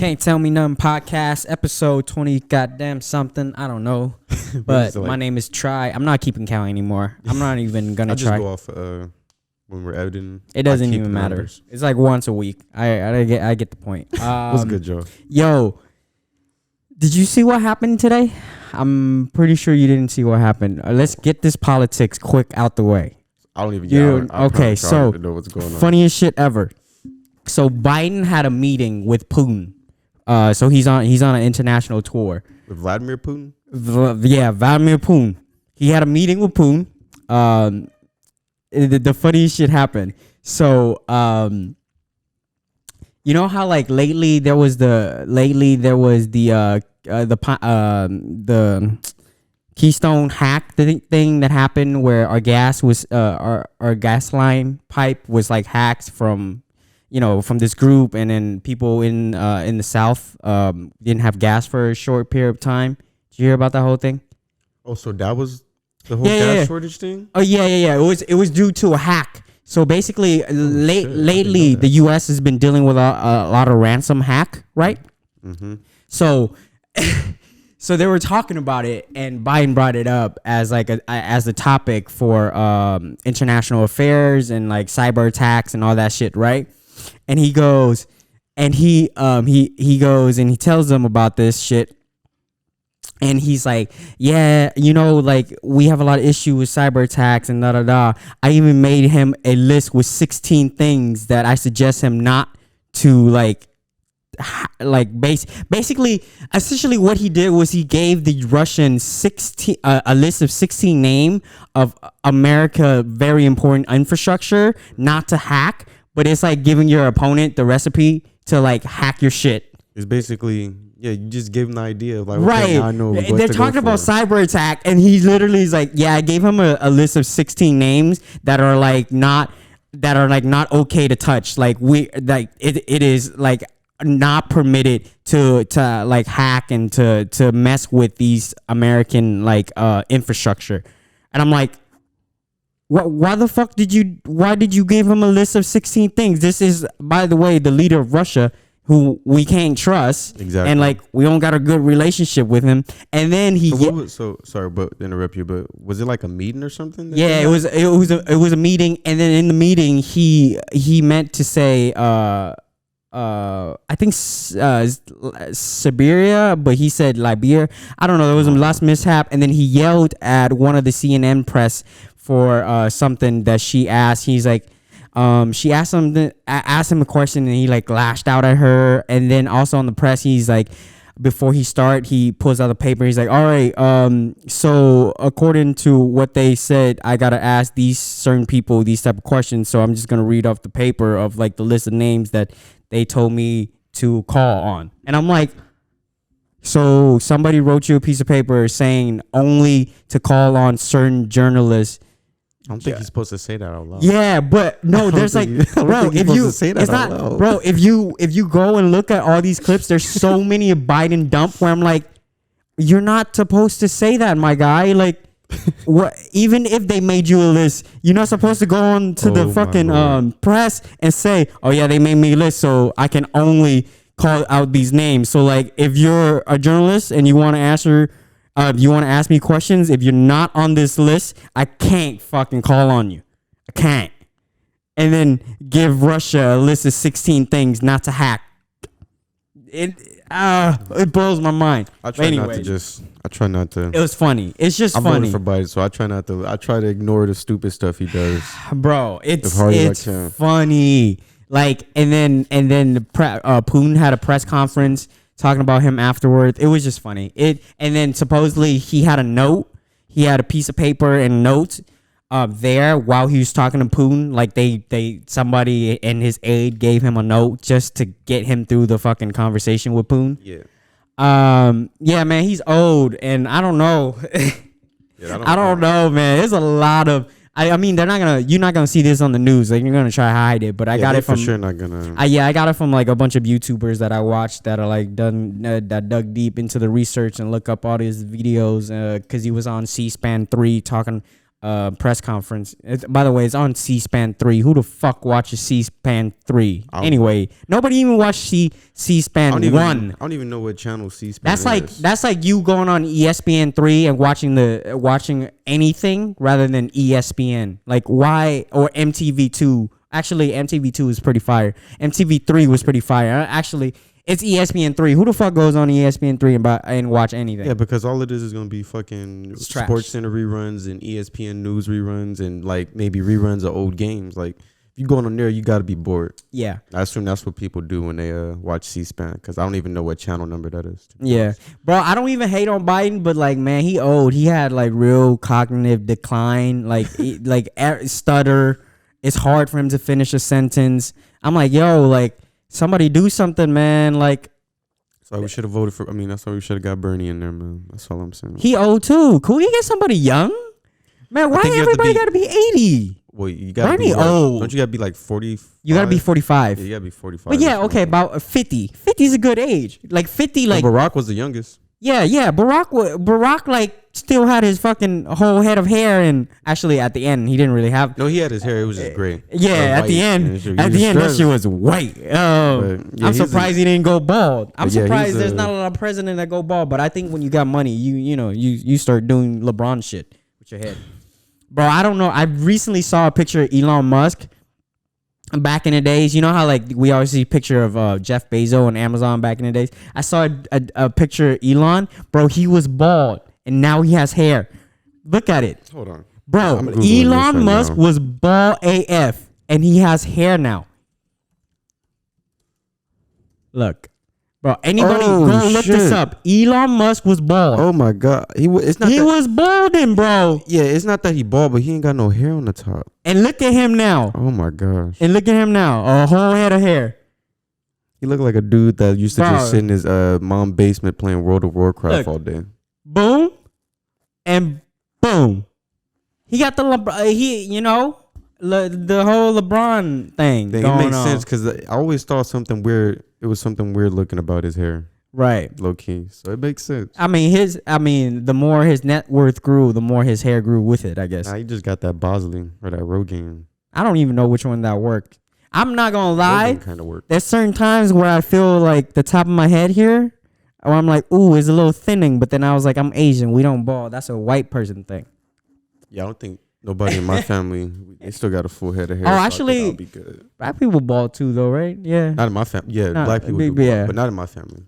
Can't Tell Me Nothing podcast, episode 20 goddamn something. I don't know. But my name is Try. I'm not keeping count anymore. I'm not even going to try. I just go off when we're editing. It doesn't even matter. Numbers. It's like once a week. I get the point. What's good, Joe? Yo, did you see what happened today? I'm pretty sure you didn't see what happened. Let's get this politics quick out the way. I don't even get okay, so know what's going on. Funniest shit ever. So Biden had a meeting with Putin. So he's on an international tour. With Vladimir Putin? Vladimir Putin. He had a meeting with Putin. The funniest shit happened. So you know how like lately there was the Keystone hack thing that happened where our gas was our gas line pipe was like hacked from this group, and then people in the South didn't have gas for a short period of time. Did you hear about that whole thing? Oh, so that was the whole gas shortage thing? Oh yeah. It was due to a hack. So basically, lately the U.S. has been dealing with a lot of ransom hack, right? Mm-hmm. So they were talking about it, and Biden brought it up as like as a topic for international affairs and like cyber attacks and all that shit, right? And he goes, and he goes and he tells them about this shit. And he's like, yeah, like we have a lot of issue with cyber attacks and da. I even made him a list with 16 things that I suggest him not to basically, essentially what he did was he gave the Russians a list of 16 names of America very important infrastructure not to hack. But it's like giving your opponent the recipe to like hack your shit. It's basically, you just give him the idea of like, right. Okay, now I know they're talking about cyber attack, and he literally is like, yeah, I gave him a list of 16 names that are not okay to touch. Like it is like not permitted to like hack and to mess with these American like infrastructure. And I'm like, why the fuck did you give him a list of 16 things? This is, by the way, the leader of Russia, who we can't trust. Exactly. And like we don't got a good relationship with him. And then sorry, but to interrupt you, but was it like a meeting or something? Yeah, it was a meeting, and then in the meeting he meant to say I think Siberia, but he said Liberia. I don't know. There was a last mishap, and then he yelled at one of the CNN press for something that she asked. He's like, she asked him a question, and he like lashed out at her. And then also on the press, he's like, before he pulls out the paper. He's like, all right, so according to what they said, I gotta ask these certain people these type of questions. So I'm just gonna read off the paper of like the list of names that they told me to call on. And I'm like, so somebody wrote you a piece of paper saying only to call on certain journalists. I don't think he's supposed to say that out loud. Yeah, but no, there's like, bro, if you, it's not, bro, if you go and look at all these clips, there's so many Biden dump where I'm like, you're not supposed to say that, my guy. Like, what? Even if they made you a list, you're not supposed to go on to the fucking press and say, oh yeah, they made me a list, so I can only call out these names. So like, if you're a journalist and you want to answer. You want to ask me questions? If you're not on this list, I can't fucking call on you. I can't. And then give Russia a list of 16 things not to hack. It blows my mind. I try not to. It was funny. It's just I'm funny. voting for Biden, so I try to ignore the stupid stuff he does. Bro, it's funny. Like, and then Putin had a press conference talking about him afterwards. It was just funny. And then supposedly he had a note. He had a piece of paper and notes there while he was talking to Putin. Like somebody in his aide gave him a note just to get him through the fucking conversation with Putin. Yeah. Yeah, man, he's old, and I don't know. I don't know, man. There's a lot of. I mean, you're not gonna see this on the news. Like, you're gonna try to hide it, but I got it from. For sure, not gonna. I got it from like a bunch of YouTubers that I watched that are like that dug deep into the research and look up all these videos. Cause he was on C-SPAN 3 talking press conference. By the way, it's on C-SPAN 3. Who the fuck watches C-SPAN 3? Anyway, nobody even watched C-SPAN 1. I don't even know what channel C-SPAN is. That's like you going on ESPN 3 and watching anything rather than ESPN. Like why, or MTV 2. Actually, MTV 2 is pretty fire. MTV 3 was pretty fire. Actually, it's ESPN 3. Who the fuck goes on ESPN 3 and watch anything? Yeah, because all it is going to be fucking Sports Center reruns and ESPN News reruns and like maybe reruns of old games. Like if you going on there, you got to be bored. Yeah. I assume that's what people do when they watch C-SPAN, because I don't even know what channel number that is. Yeah. Bro, I don't even hate on Biden, but like, man, he old. He had like real cognitive decline, like stutter. It's hard for him to finish a sentence. I'm like, yo, like, somebody do something, man. Like, so we should have voted for. I mean, that's why we should have got Bernie in there, man. That's all I'm saying. He old too. Could we get somebody young? Man, why everybody got to be 80? Well, you got to be old. Don't you got to be like 40? You got to be 45. Yeah, you got to be 45. But yeah, okay, about 50. 50 is a good age. Like 50, like Barack was the youngest. Yeah. Barack like still had his fucking whole head of hair, and actually at the end he didn't really have. No, he had his hair. It was just gray. Yeah, at the end that shit was white. I'm surprised he didn't go bald. I'm surprised there's not a lot of presidents that go bald. But I think when you got money, you start doing LeBron shit with your head, bro. I don't know. I recently saw a picture of Elon Musk. Back in the days, you know how like we always see a picture of Jeff Bezos and Amazon back in the days. I saw a picture of Elon, bro. He was bald and now he has hair. Look at it. Hold on, bro. Elon Musk was bald AF and he has hair now. Look, bro. Anybody go look this up. Elon Musk was bald. Oh my god, he was balding, bro. Yeah, it's not that he bald, but he ain't got no hair on the top. And look at him now. Oh my gosh. And look at him now. A whole head of hair. He looked like a dude that used to just sit in his mom's basement playing World of Warcraft all day. Boom and boom. He got the the whole LeBron thing. It makes sense because I always thought something weird. It was something weird looking about his hair. Right. Low key. So it makes sense. I mean, the more his net worth grew, the more his hair grew with it, I guess. Nah, he just got that Bosley or that Rogaine. I don't even know which one that worked. I'm not going to lie. Kind of worked. There's certain times where I feel like the top of my head here, or I'm like, ooh, it's a little thinning. But then I was like, I'm Asian. We don't bald. That's a white person thing. Yeah, I don't think nobody in my family, they still got a full head of hair. Oh, actually, I'll be good. Black people bald too, though, right? Yeah. Not in my family. Yeah, black people do bald, but not in my family.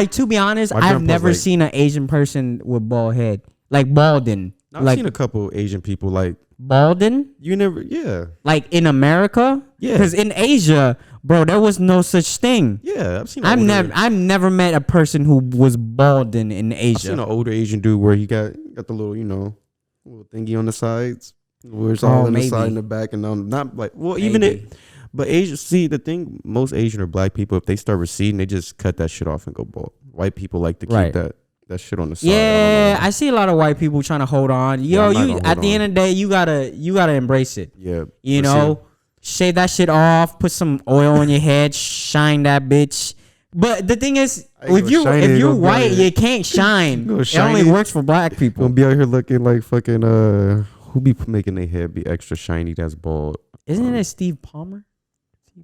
To be honest, I've never seen an Asian person with bald head. Like balding. I've seen a couple Asian people like balding. You never, yeah. Like in America, yeah. Because in Asia, bro, there was no such thing. Yeah, I've seen. I've never met a person who was balding in Asia. I've seen an older Asian dude where he got the little, little thingy on the sides, where it's all in the side and the back, and not like but Asian. See, the thing, most Asian or black people, if they start receding, they just cut that shit off and go bald. White people like to keep that shit on the side. Yeah, I see a lot of white people trying to hold on. Yo, you at the end of the day, you gotta embrace it. Yeah, shave that shit off, put some oil on your head, shine that bitch. But the thing is, if you're white, you can't shine. It only works for black people. Gonna be out here looking like fucking who be making their hair be extra shiny? That's bald. Isn't it Steve Palmer?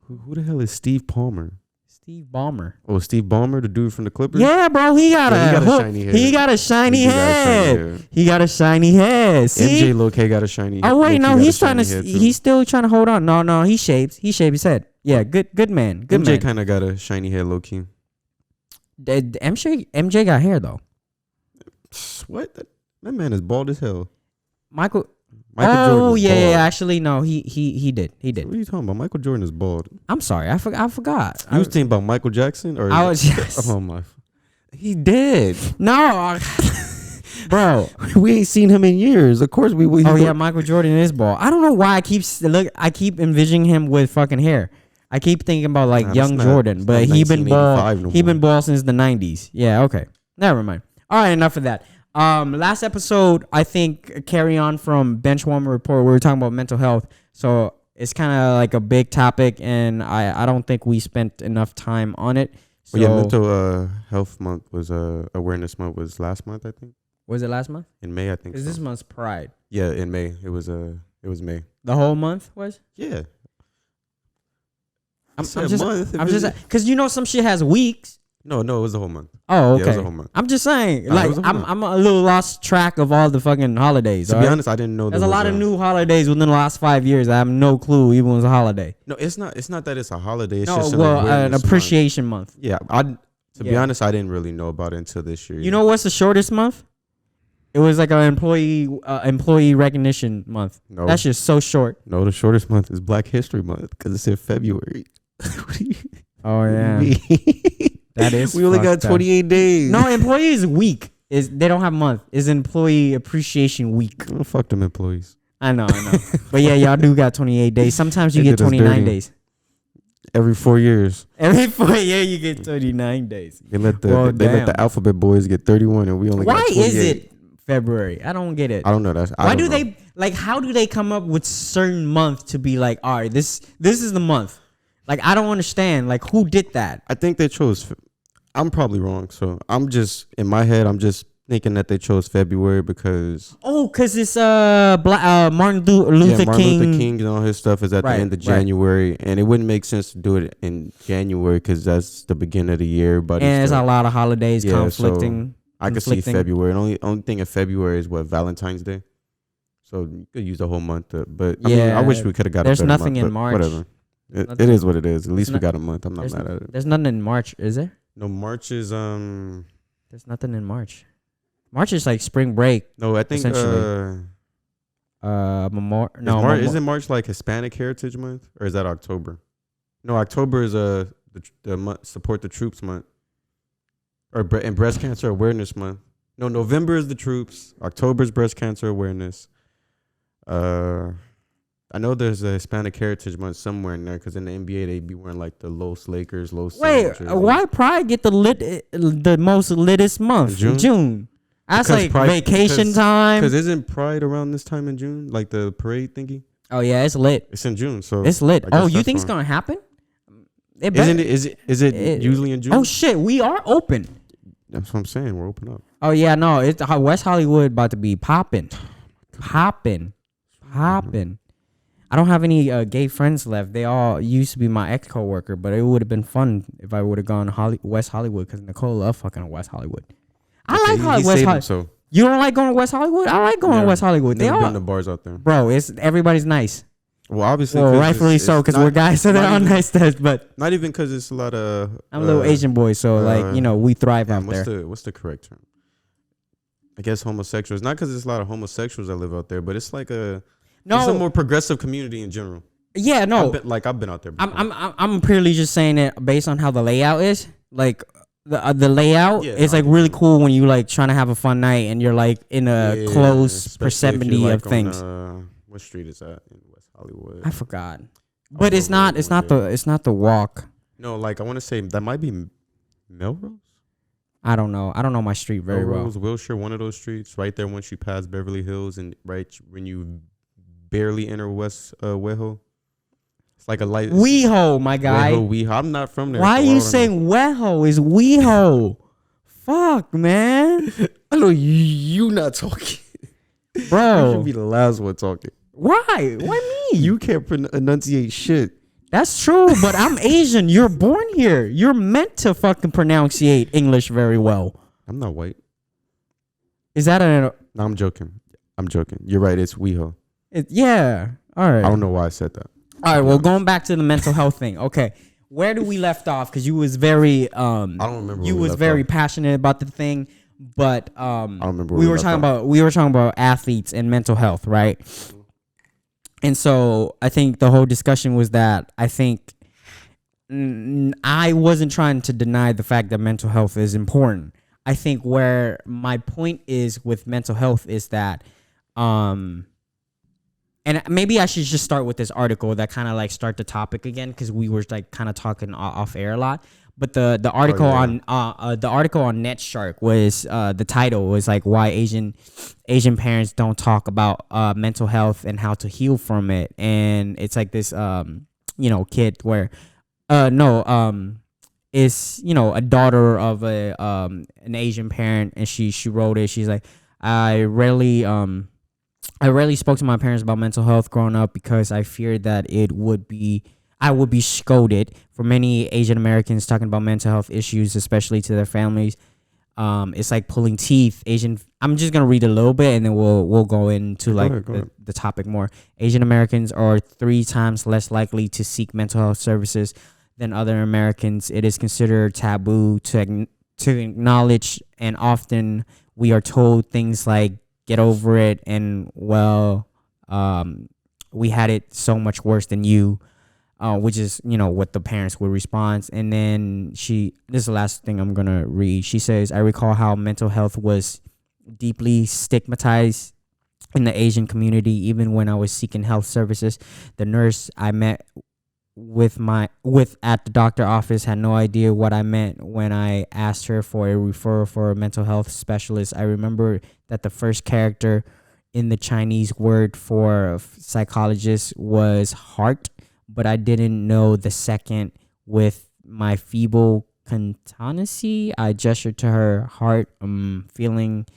Who the hell is Steve Palmer? Steve Ballmer. Oh, Steve Ballmer, the dude from the Clippers? Yeah, bro. He got a shiny head. He got a shiny head. He got a shiny head. See? MJ Low K got a shiny head. Oh, wait, no. He's still trying to hold on. No. He shaves. He shaved his head. Yeah, good man. Good MJ kind of got a shiny head, low key. MJ got hair, though. What? That man is bald as hell. Michael Jordan. Yeah. Actually, no. He did. He did. What are you talking about? Michael Jordan is bald. I'm sorry. I forgot. You was thinking about Michael Jackson? Or I was just. Oh, my. He did. No. Bro. We ain't seen him in years. Of course we Michael Jordan is bald. I don't know why I keep envisioning him with fucking hair. I keep thinking about like young Jordan, but he been bald. He been bald since the 90s. Yeah, okay. Never mind. All right, enough of that. Last episode, I think, carry on from Benchwarmer Report, we were talking about mental health. So it's kind of like a big topic, and I don't think we spent enough time on it. So mental health month was awareness month was last month, I think. Was it last month? In May, I think. Is this month's Pride? Yeah, in May. It was May. The whole month was? Yeah. I'm just because some shit has weeks. No, it was the whole month. Oh, okay. Yeah, it was the whole month. I'm just saying, I'm a little lost track of all the fucking holidays. To be honest, I didn't know. There's a lot of new holidays within the last 5 years. I have no clue even was a holiday. No, it's not. It's not that it's a holiday. It's just an appreciation month. Yeah, to be honest, I didn't really know about it until this year. You know what's the shortest month? It was like an employee recognition month. No, that's just so short. No, the shortest month is Black History Month because it's in February. Oh yeah. That is. We only got 28 days. No, employees week they don't have month. It's employee appreciation week. Oh, fuck them employees. I know. But yeah, y'all do got 28 days. Sometimes you get 29 days. Every 4 years. Every 4 years you get 39 days. They let the alphabet boys get 31 and we only got 28. Why is it February? I don't get it. I don't know. How do they come up with certain month to be like, all right, this is the month? Like, I don't understand. Like, who did that? I think they chose. I'm probably wrong. So I'm just in my head. I'm just thinking that they chose February because. Oh, because it's Martin Luther King and all his stuff is at the end of January, and it wouldn't make sense to do it in January because that's the beginning of the year. But and there's a lot of holidays conflicting. So I could see February. And only thing in February is Valentine's Day. So you could use the whole month. But I wish we could have got. There's nothing month, in March. Whatever. It is what it is. At least we got a month. I'm not mad at it. There's nothing in March, is there? No, March is There's nothing in March. March is like spring break. No, I think isn't March like Hispanic Heritage Month or is that October? No, October is the month, support the troops month, and breast cancer awareness month. No, November is the troops. October is breast cancer awareness. I know there's a Hispanic Heritage Month somewhere in there because in the NBA they be wearing like the Los Lakers, why Pride get the most litest month? June. That's like vacation time. Because isn't Pride around this time in June? Like the parade thingy? Oh yeah, it's lit. It's in June, so it's lit. Oh, you think it's gonna happen? Is it usually in June? Oh shit, we are open. That's what I'm saying. We're open up. Oh yeah, no, it's West Hollywood about to be popping. I don't have any gay friends left. They all used to be my ex coworker, but it would have been fun if I would have gone West Hollywood because Nicole loves fucking West Hollywood. I like West Hollywood. So. You don't like going to West Hollywood? I like going to West Hollywood. They all been the bars out there, bro. Everybody's nice. Well, obviously, rightfully so because we're guys, so they're all nice to us. But not even because it's a lot of. I'm a little Asian boy, so we thrive out there. What's the correct term? I guess homosexuals. Not because there's a lot of homosexuals that live out there, but it's like it's a more progressive community in general. Yeah, no. I've been out there before. I'm purely just saying it based on how the layout is. Like the layout is like really cool when you like trying to have a fun night and you're like in a close proximity of things. What street is that in West Hollywood? I forgot. But it's not the walk. No, like I want to say that might be Melrose. I don't know. I don't know my street very well. Wilshire, one of those streets right there once you pass Beverly Hills and right when you barely enter West WeHo. It's like a light. WeHo, my guy. WeHo. I'm not from there. Why are you saying WeHo is WeHo? Fuck, man. I know you not talking. Bro. You should be the last one talking. Why? Why me? You can't enunciate shit. That's true, but I'm Asian. You're born here. You're meant to fucking pronunciate English very well. I'm not white. Is that No, I'm joking. You're right. It's WeHo. Yeah. All right. I don't know why I said that. All right. Well, going back to the mental health thing. Okay. Where do we left off? Because you was very I don't remember. You was very passionate about the thing, but I don't remember. We were talking about athletes and mental health, right? And so I think the whole discussion was that I think I wasn't trying to deny the fact that mental health is important. I think where my point is with mental health is that, and maybe I should just start with this article that kind of like start the topic again because we were like kind of talking off air a lot. But the article on NetShark was the title was like why Asian parents don't talk about mental health and how to heal from it, and it's like this kid where is a daughter of an Asian parent, and she wrote it. She's like, I rarely spoke to my parents about mental health growing up because I feared that I would be scolded. For many Asian Americans, talking about mental health issues, especially to their families, it's like pulling teeth. I'm just gonna read a little bit and then we'll go into the topic more. Asian Americans are 3 times less likely to seek mental health services than other Americans. It is considered taboo to acknowledge, and often we are told things like "get over it" and we had it so much worse than you. Which is, what the parents would respond. And then this is the last thing I'm going to read. She says, I recall how mental health was deeply stigmatized in the Asian community. Even when I was seeking health services, the nurse I met with at the doctor office had no idea what I meant when I asked her for a referral for a mental health specialist. I remember that the first character in the Chinese word for psychologist was heart, but I didn't know the second. With my feeble contonacy, I gestured to her heart, feeling,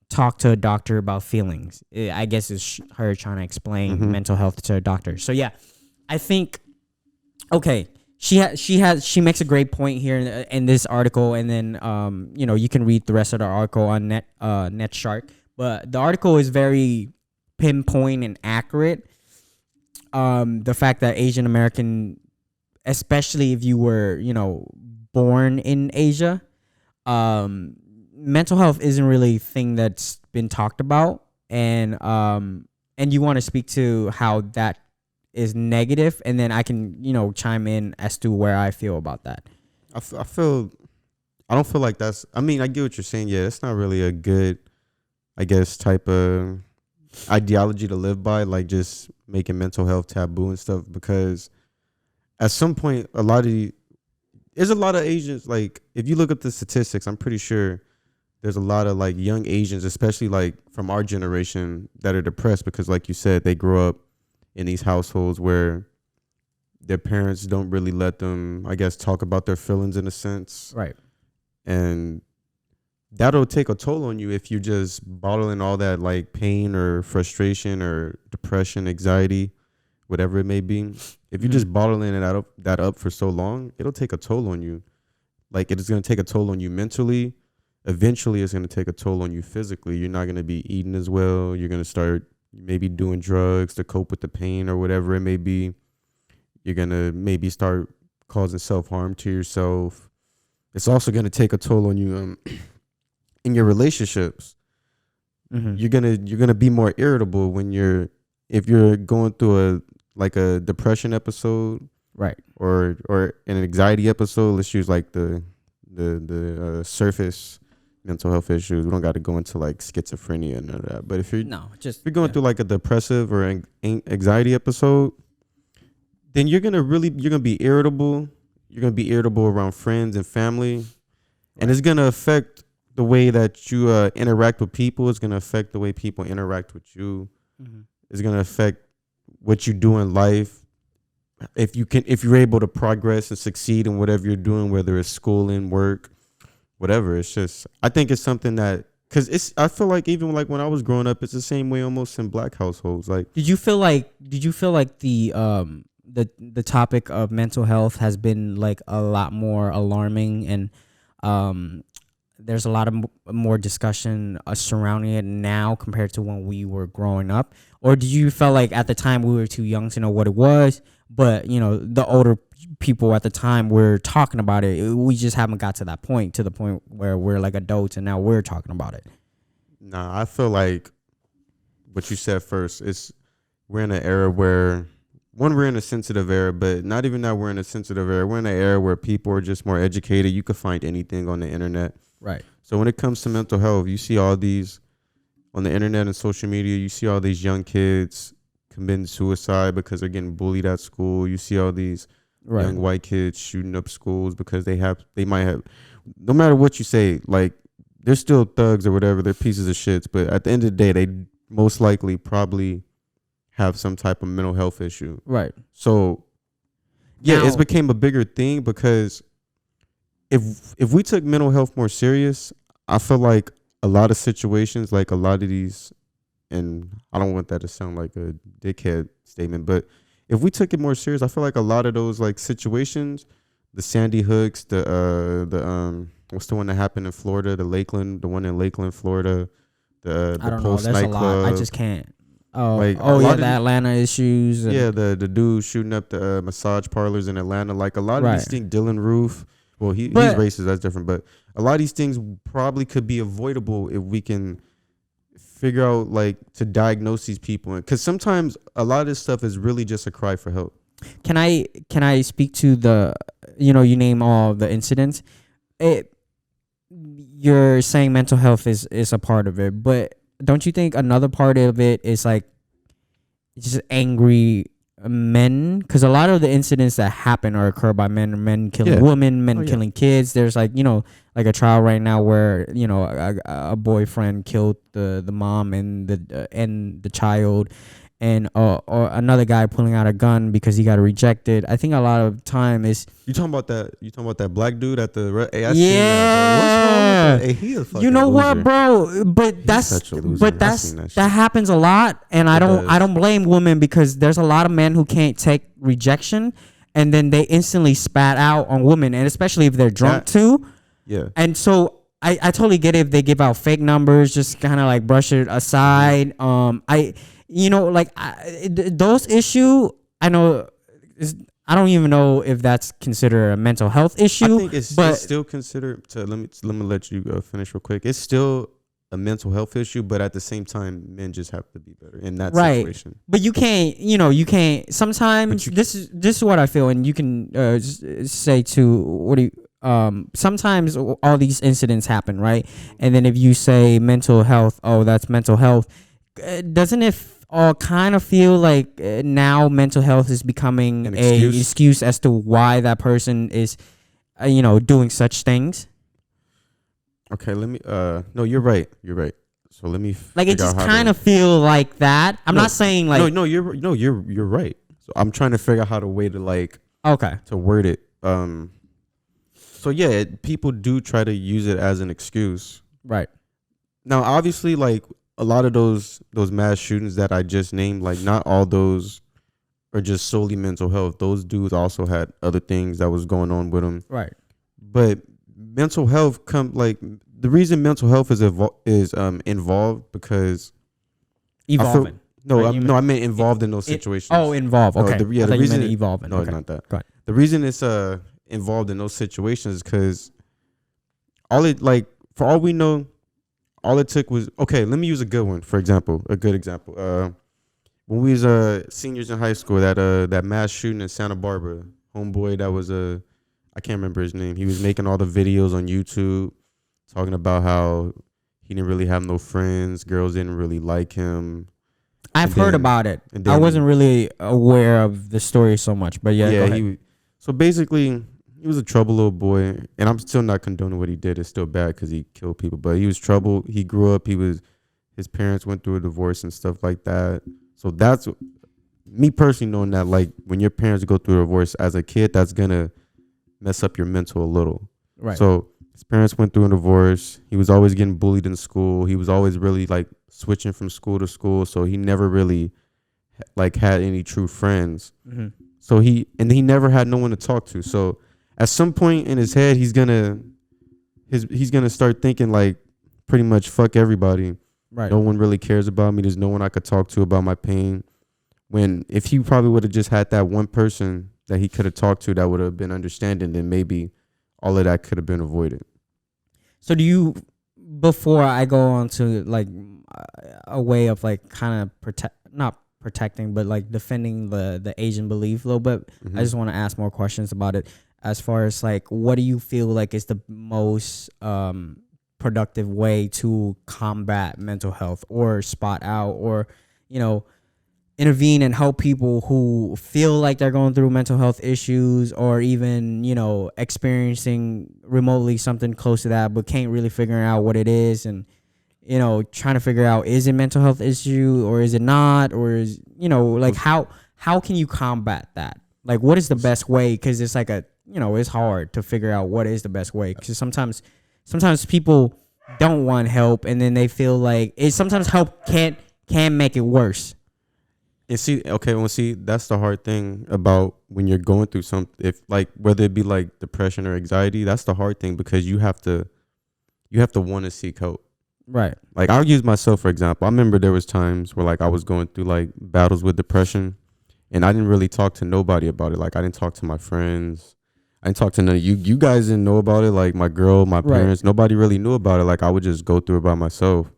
talk to a doctor about feelings. I guess it's her trying to explain mental health to a doctor. So yeah, I think, okay, she makes a great point here in this article, and then you can read the rest of the article on NetShark. But the article is very pinpoint and accurate. The fact that Asian American, especially if you were, born in Asia, mental health isn't really a thing that's been talked about, and you want to speak to how that is negative, and then I can, chime in as to where I feel about that. I don't feel like that's, I mean, I get what you're saying. Yeah, it's not really a good, I guess, type of ideology to live by, like just making mental health taboo and stuff, because at some point there's a lot of Asians, like if you look at the statistics, I'm pretty sure there's a lot of like young Asians, especially like from our generation, that are depressed because, like you said, they grow up in these households where their parents don't really let them, I guess, talk about their feelings in a sense. Right. And that'll take a toll on you if you're just bottling all that like pain or frustration or depression, anxiety, whatever it may be. If you're just bottling that up for so long, it'll take a toll on you. Like it's going to take a toll on you mentally. Eventually, it's going to take a toll on you physically. You're not going to be eating as well. You're going to start maybe doing drugs to cope with the pain or whatever it may be. You're going to maybe start causing self-harm to yourself. It's also going to take a toll on you in your relationships. You're gonna be more irritable if you're going through a depression episode, right, or an anxiety episode. Let's use like the surface mental health issues. We don't got to go into like schizophrenia and none of that. But if you're going through like a depressive or anxiety episode, then you're gonna be irritable. You're gonna be irritable around friends and family, and it's gonna affect the way that you interact with people. Is going to affect the way people interact with you. It's going to affect what you do in life. If you're able to progress and succeed in whatever you're doing, whether it's schooling, work, whatever. It's just, I think it's something that, because I feel like even like when I was growing up, it's the same way almost in black households. Like, did you feel like the topic of mental health has been like a lot more alarming, and there's a lot of more discussion surrounding it now compared to when we were growing up? Or did you feel like at the time we were too young to know what it was, but the older people at the time were talking about it? We just haven't got to the point where we're like adults and now we're talking about it. Nah, I feel like what you said first is we're in an era where, we're in a sensitive era, but not even that we're in a sensitive era. We're in an era where people are just more educated. You can find anything on the internet. Right. So when it comes to mental health, you see all these on the internet and social media. You see all these young kids committing suicide because they're getting bullied at school. You see all these young white kids shooting up schools because they might have, no matter what you say, like they're still thugs or whatever. They're pieces of shits. But at the end of the day, they most likely probably have some type of mental health issue. Right. So yeah, it's became a bigger thing because if we took mental health more serious, I feel like a lot of situations, like a lot of these, and I don't want that to sound like a dickhead statement, but if we took it more serious, I feel like a lot of those like situations, the Sandy Hooks, the what's the one that happened in Florida, the one in Lakeland, Florida, the I don't Pulse know. There's nightclub. a lot. I just can't. Oh, like yeah, the Atlanta issues. Yeah, the dude shooting up the massage parlors in Atlanta. Like a lot of these things, Dylan Roof. Well, he's racist. That's different. But a lot of these things probably could be avoidable if we can figure out like to diagnose these people. Because sometimes a lot of this stuff is really just a cry for help. Can I speak to the, you name all the incidents? You're saying mental health is a part of it, but don't you think another part of it is like just angry men? Because a lot of the incidents that happen are occurred by men killing women, men killing kids. There's like like a trial right now where a boyfriend killed the mom and the child, and or another guy pulling out a gun because he got rejected. I think a lot of time is you talking about that black dude at the yeah. Hey, he a you know loser. What, bro? But that happens a lot, and I don't blame women because there's a lot of men who can't take rejection, and then they instantly spat out on women, and especially if they're drunk too. Yeah. And so I totally get it if they give out fake numbers, just kind of like brush it aside. Those issue, I know, I don't even know if that's considered a mental health issue. I think it's still considered. Let me let you finish real quick. It's still a mental health issue, but at the same time, men just have to be better in that situation. But you can't. Sometimes this is what I feel, and you can say to sometimes all these incidents happen, right? And then if you say mental health, oh, that's mental health. Doesn't it kind of feel like now mental health is becoming an excuse as to why that person is, doing such things? Okay, let me. No, you're right. You're right. So let me. Like it just kind of feel like that. I'm not saying like. You're right. So I'm trying to figure out how to to word it. So yeah, people do try to use it as an excuse. Right. Now, obviously, like a lot of those mass shootings that I just named, like not all those are just solely mental health. Those dudes also had other things that was going on with them. Right. But mental health the reason mental health is involved because evolving. I meant involved in those situations. Involved. Okay. The reason evolving. No, okay. not that. Go ahead. The reason it's involved in those situations is because for all we know, all it took was let me use a good one. For example, a good example. When we was seniors in high school, that mass shooting in Santa Barbara, homeboy that was I can't remember his name. He was making all the videos on YouTube talking about how he didn't really have no friends, girls didn't really like him. I've heard about it. I wasn't really aware of the story so much, but go ahead. So basically, he was a troubled little boy, and I'm still not condoning what he did. It's still bad because he killed people, but he was troubled. He grew up. His parents went through a divorce and stuff like that. So that's me personally knowing that, like, when your parents go through a divorce as a kid, that's gonna mess up your mental a little. Right. So his parents went through a divorce. He was always getting bullied in school. He was always really like switching from school to school. So he never really like had any true friends. Mm-hmm. So he never had no one to talk to. So at some point in his head, he's gonna start thinking like pretty much fuck everybody. Right. No one really cares about me. There's no one I could talk to about my pain. When if he probably would have just had that one person that he could have talked to that would have been understanding, then maybe all of that could have been avoided. So do you, before I go on to like a way of like kind of not protecting, but like defending the Asian belief a little bit, I just want to ask more questions about it. As far as like, what do you feel like is the most productive way to combat mental health or spot out or, intervene and help people who feel like they're going through mental health issues or even, experiencing remotely something close to that, but can't really figure out what it is and, trying to figure out, is it mental health issue or is it not? Or is, like how can you combat that? Like, what is the best way? Cause it's like it's hard to figure out what is the best way. Cause sometimes people don't want help, and then they feel like it. Sometimes help can make it worse. And see, that's the hard thing about when you're going through something. If like whether it be like depression or anxiety, that's the hard thing because you have to want to seek help. Right. Like I'll use myself for example. I remember there was times where like I was going through like battles with depression, and I didn't really talk to nobody about it. Like I didn't talk to my friends. I didn't talk to none of you. You guys didn't know about it. Like my girl, my parents, right. Nobody really knew about it. Like I would just go through it by myself,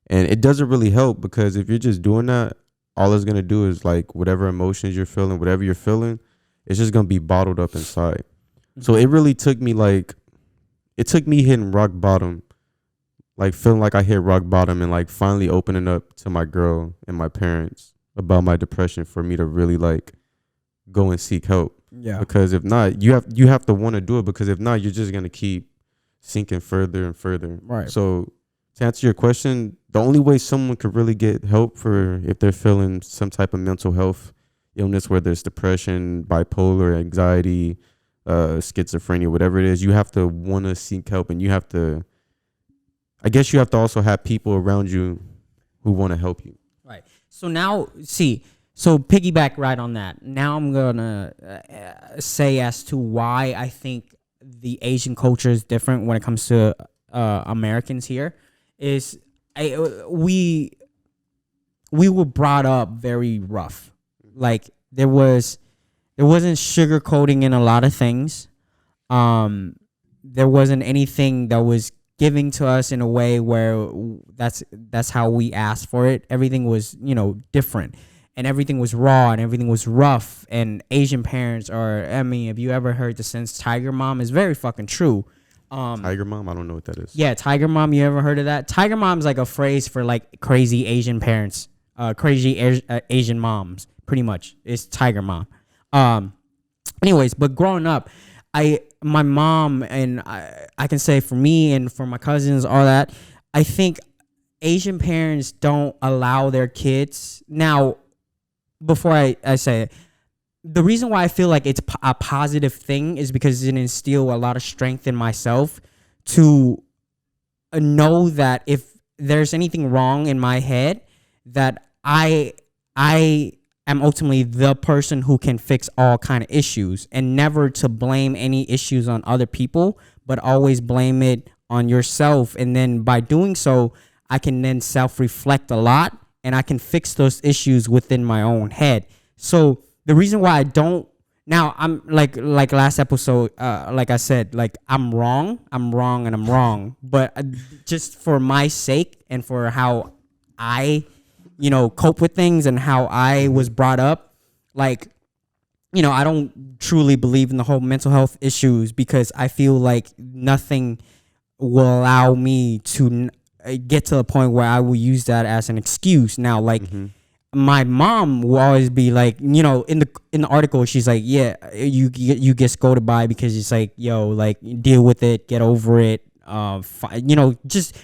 and it doesn't really help because if you're just doing that, all it's gonna do is like whatever emotions you're feeling, whatever you're feeling, it's just gonna be bottled up inside. Mm-hmm. So it really took me hitting rock bottom, like feeling like I hit rock bottom and like finally opening up to my girl and my parents about my depression for me to really like go and seek help. Yeah. Because if not, you have to want to do it because if not, you're just gonna keep sinking further and further. Right. So to answer your question, the only way someone could really get help for if they're feeling some type of mental health illness, whether it's depression, bipolar, anxiety, schizophrenia, whatever it is, you have to want to seek help, and you have to also have people around you who want to help you. Right. So now, so piggyback right on that. Now I'm gonna say as to why I think the Asian culture is different when it comes to Americans here. Is we were brought up very rough. Like there wasn't sugarcoating in a lot of things. There wasn't anything that was giving to us in a way where that's how we asked for it. Everything was, different, and everything was raw and everything was rough. And Asian parents if you ever heard the sentence "Tiger Mom," is very fucking true. Tiger Mom, I don't know what that is. Yeah, Tiger Mom. You ever heard of that? Tiger Mom's like a phrase for like crazy Asian parents, crazy Asian moms. Pretty much, it's Tiger Mom. Anyways, but growing up, my mom and I can say for me and for my cousins, all that. I think Asian parents don't allow their kids. Now, before I say it, the reason why I feel like it's a positive thing is because it instilled a lot of strength in myself to know that if there's anything wrong in my head, that I am ultimately the person who can fix all kind of issues, and never to blame any issues on other people, but always blame it on yourself. And then by doing so, I can then self-reflect a lot, and I can fix those issues within my own head. So the reason why I don't now, I'm like last episode, like I said, like I'm wrong, but just for my sake and for how I, cope with things and how I was brought up, like, I don't truly believe in the whole mental health issues because I feel like nothing will allow me to get to the point where I will use that as an excuse. Now, like. Mm-hmm. My mom will always be like, in the article, she's like, yeah, you get scolded by because it's like, yo, like deal with it, get over it, just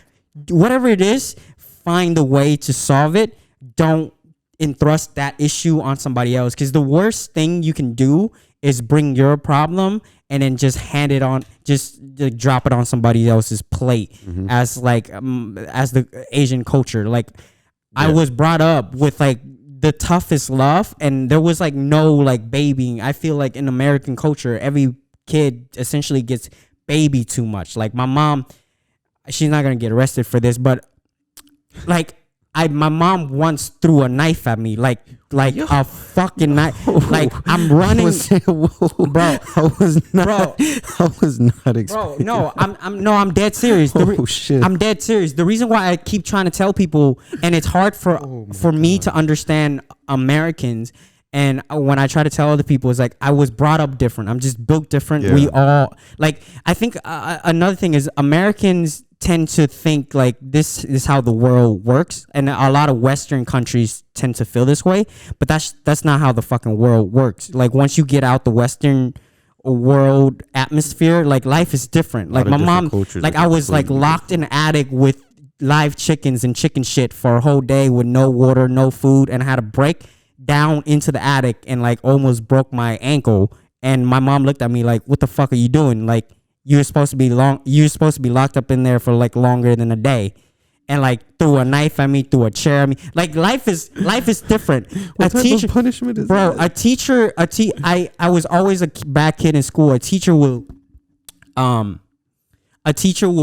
whatever it is, find a way to solve it. Don't entrust that issue on somebody else, because the worst thing you can do is bring your problem and then just just drop it on somebody else's plate. Mm-hmm. as the Asian culture, like. Yeah. I was brought up with like the toughest love, and there was like no like babying. I feel like in American culture, every kid essentially gets babied too much. Like my mom, she's not gonna get arrested for this, but like my mom once threw a knife at me, like a fucking knife. Like I'm running, bro. I was not expecting. Bro, no, I'm dead serious. Shit. I'm dead serious. The reason why I keep trying to tell people, and it's hard for me to understand Americans, and when I try to tell other people, it's like I was brought up different. I'm just built different. Yeah. We all like. I think another thing is Americans tend to think like this is how the world works, and a lot of Western countries tend to feel this way, but that's not how the fucking world works. Like once you get out the Western world atmosphere, like life is different. Like my mom, like I was like locked in an attic with live chickens and chicken shit for a whole day with no water, no food, and I had to break down into the attic and like almost broke my ankle. And my mom looked at me like, what the fuck are you doing? Like, you're supposed to be locked up in there for like longer than a day. And like threw a knife at me, threw a chair at me. Like life is different. What type of punishment is bro? That? I was always a bad kid in school. A teacher will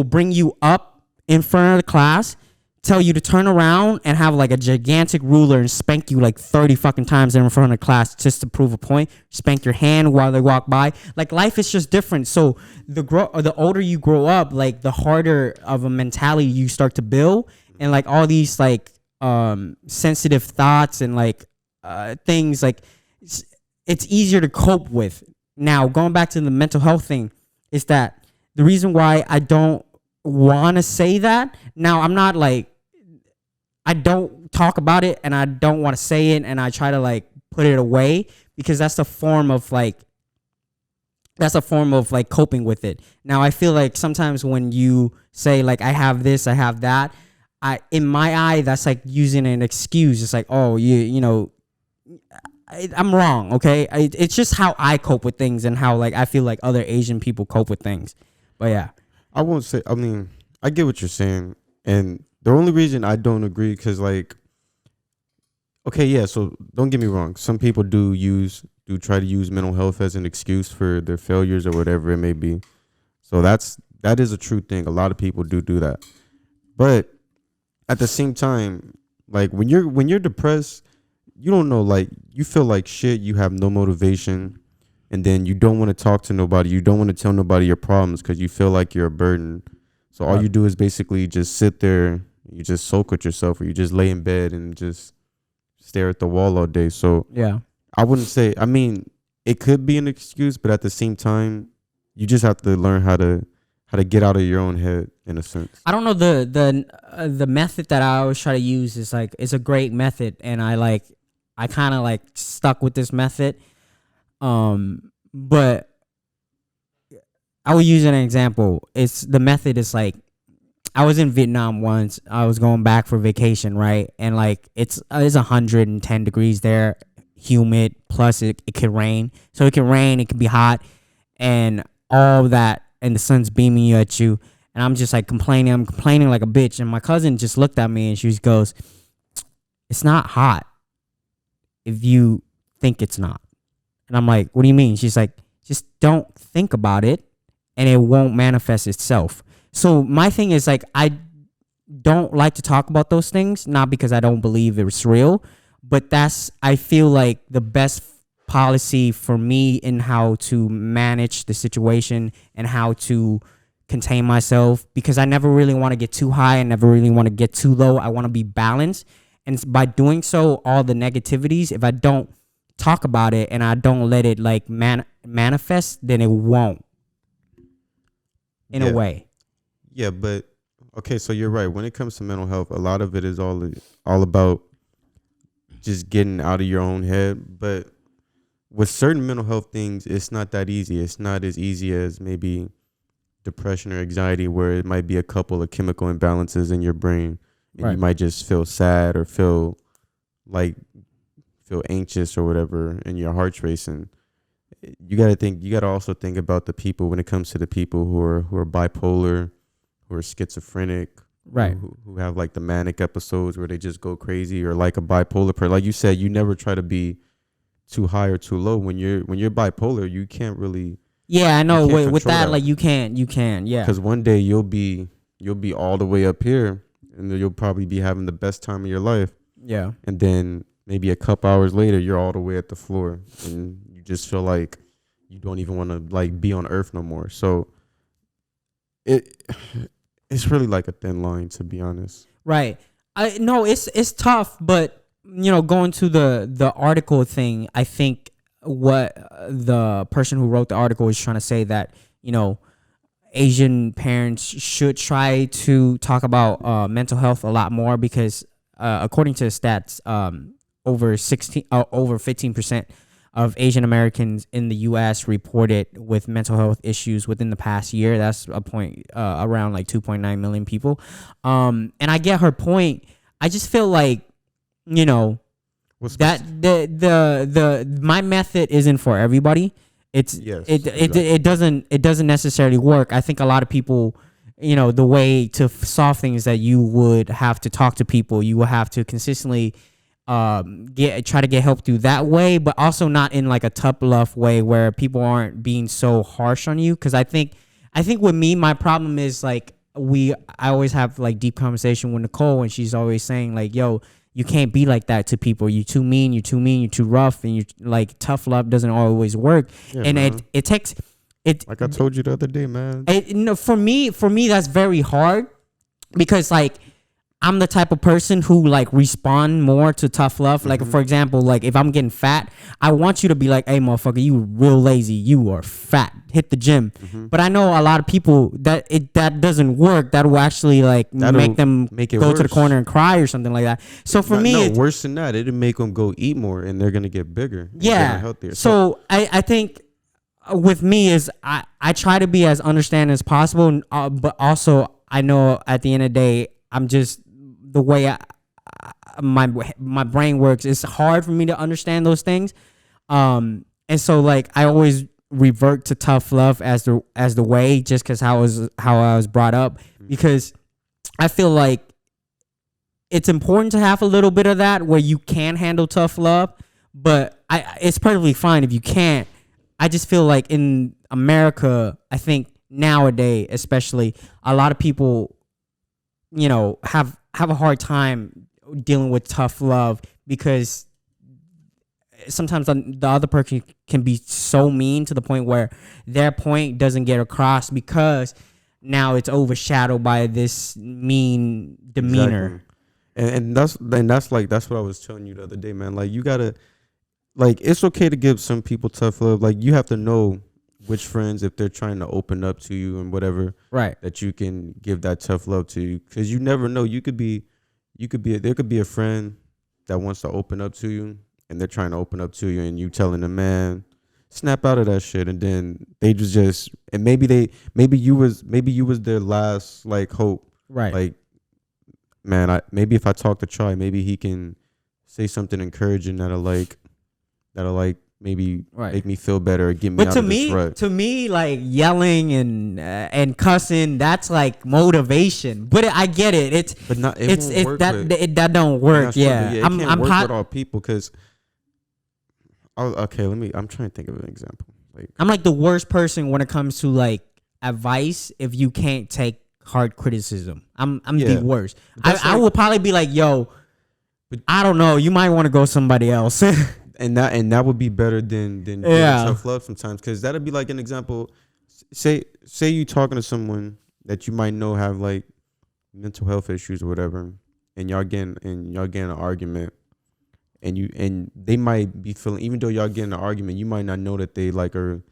bring you up in front of the class, tell you to turn around and have like a gigantic ruler and spank you like 30 fucking times in front of the class just to prove a point. Spank your hand while they walk by. Like life is just different. So the older you grow up, like the harder of a mentality you start to build, and like all these like sensitive thoughts and like things like it's easier to cope with. Now going back to the mental health thing is that the reason why I don't want to say that. Now I'm not like, I don't talk about it and I don't want to say it, and I try to like put it away because that's a form of like coping with it. Now I feel like sometimes when you say like I have this, I have that, in my eye that's like using an excuse. It's like, oh, you know, I'm wrong. Okay, it's just how I cope with things and how like I feel like other Asian people cope with things. But yeah, I won't say. I mean, I get what you're saying, and the only reason I don't agree because like, okay, yeah. So don't get me wrong. Some people do try to use mental health as an excuse for their failures or whatever it may be. So that is a true thing. A lot of people do that, but at the same time, like when you're depressed, you don't know, like you feel like shit. You have no motivation. And then you don't want to talk to nobody. You don't want to tell nobody your problems because you feel like you're a burden. So all you do is basically just sit there. You just sulk with yourself, or you just lay in bed and just stare at the wall all day. So yeah, I wouldn't say. I mean, it could be an excuse, but at the same time, you just have to learn how to get out of your own head in a sense. I don't know, the method that I always try to use is like, it's a great method, and I kind of like stuck with this method. But I will use an example. The method is like, I was in Vietnam once. I was going back for vacation, right? And like it's 110 degrees there, humid, plus it could rain. So it can rain, it can be hot, and all that, and the sun's beaming at you. And I'm just like complaining. I'm complaining like a bitch. And my cousin just looked at me and she goes, "It's not hot if you think it's not." And I'm like, "What do you mean?" She's like, "Just don't think about it and it won't manifest itself." So my thing is like, I don't like to talk about those things, not because I don't believe it's real, but I feel like the best policy for me in how to manage the situation and how to contain myself, because I never really want to get too high. I never really want to get too low. I want to be balanced. And by doing so, all the negativities, if I don't talk about it and I don't let it like manifest, then it won't in a way. Yeah, but okay, so you're right. When it comes to mental health, a lot of it is all about just getting out of your own head. But with certain mental health things, it's not that easy. It's not as easy as maybe depression or anxiety, where it might be a couple of chemical imbalances in your brain, and you might just feel sad or feel anxious or whatever, and your heart's racing. You gotta also think about the people when it comes to the people who are bipolar, who are schizophrenic, right? Who have like the manic episodes where they just go crazy, or like a bipolar person. Like you said, you never try to be too high or too low. When you're bipolar, you can't really. Yeah, I know. With that, like you can, yeah. Because one day you'll be all the way up here, and you'll probably be having the best time of your life. Yeah. And then maybe a couple hours later, you're all the way at the floor, and you just feel like you don't even want to like be on Earth no more. So it's really like a thin line, to be honest. Right. No, it's tough, but you know, going to the article thing, I think what the person who wrote the article is trying to say, that, you know, Asian parents should try to talk about mental health a lot more, because according to the stats, over 15% of Asian Americans in the U.S. reported with mental health issues within the past year. That's a point around like 2.9 million people. And I get her point. I just feel like, you know, that my method isn't for everybody. it doesn't necessarily work. I think a lot of people, the way to solve things is that you would have to talk to people. You will have to consistently try to get help through that way, but also not in like a tough love way where people aren't being so harsh on you. Because I think with me, my problem is like I always have like deep conversation with Nicole, and she's always saying like, yo, you can't be like that to people. You're too mean, you're too rough, and you like tough love doesn't always work. Yeah, and man. it takes it. Like I told you the other day, man. For me that's very hard because like I'm the type of person who like respond more to tough love. Like for example, like if I'm getting fat, I want you to be like, hey motherfucker, you real lazy, you are fat, hit the gym. But I know a lot of people that doesn't work. That will actually like make them go worse. To the corner and cry or something like that. So for me, no, worse than that, it'll make them go eat more and they're gonna get bigger. Yeah, healthier. So I think with me is I try to be as understanding as possible, but also I know at the end of the day, I'm just the way my brain works. It's hard for me to understand those things, and so like I always revert to tough love as the way, just because how I was brought up, because I feel like it's important to have a little bit of that where you can handle tough love, but it's perfectly fine if you can't. I just feel like in America, I think nowadays especially, a lot of people have a hard time dealing with tough love because sometimes the other person can be so mean to the point where their point doesn't get across because now it's overshadowed by this mean demeanor. Exactly. And that's what I was telling you the other day, man. Like you gotta, like, it's okay to give some people tough love. Like you have to know which friends, if they're trying to open up to you and whatever, right, that you can give that tough love to you, because you never know. There could be a friend that wants to open up to you, and they're trying to open up to you, and you telling them, man, snap out of that shit, and then they just and maybe you was their last like hope, right? Like, man, maybe if I talk to Troy, maybe he can say something encouraging that'll maybe make me feel better or get me out of this rut. To me, like yelling and cussing, that's like motivation. But I get it. That don't work. Yeah, it can't work with all people because. Okay, I'm trying to think of an example. Like I'm like the worst person when it comes to like advice. If you can't take hard criticism, I'm the worst. I would probably be like, yo, I don't know. You might want to go somebody else. And that would be better than tough love sometimes, because that'd be like an example. Say you talking to someone that you might know have like mental health issues or whatever, and y'all getting an argument, and they might be feeling, even though y'all getting an argument, you might not know that they like are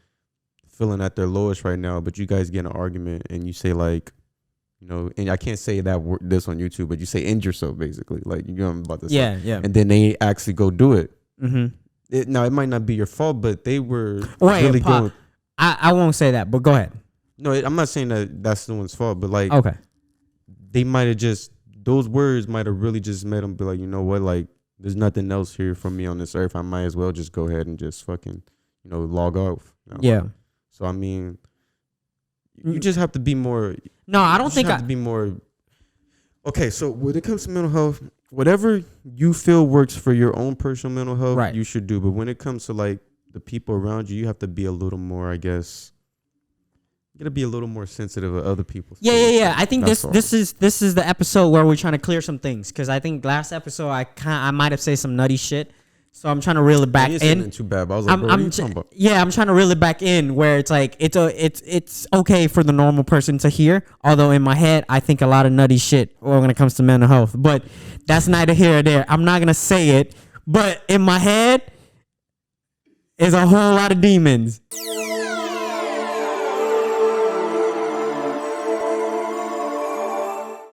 feeling at their lowest right now, but you guys get in an argument and you say like, and I can't say this on YouTube, but you say end yourself basically, like you know what I'm about to say. Yeah. And then they actually go do it. Mm-hmm. Now it might not be your fault, but they were really going. I won't say that, but go ahead. No, I'm not saying that that's no one's fault, but like, okay, they might have just, those words might have really just made them be like, you know what, like there's nothing else here for me on this earth. I might as well just go ahead and just fucking, log off. Yeah. So I mean, you just have to be more. No, I don't think have to be more. Okay, so when it comes to mental health, whatever you feel works for your own personal mental health, right, you should do. But when it comes to like the people around you, you have to be a little more, I guess. You gotta be a little more sensitive of other people's feelings. Yeah. I think this is the episode where we're trying to clear some things, because I think last episode I might have said some nutty shit. So I'm trying to reel it back in. Too bad, but I was like, what are you talking about? Yeah, I'm trying to reel it back in where it's like it's okay for the normal person to hear. Although in my head, I think a lot of nutty shit when it comes to mental health. But that's neither here or there. I'm not gonna say it, but in my head is a whole lot of demons.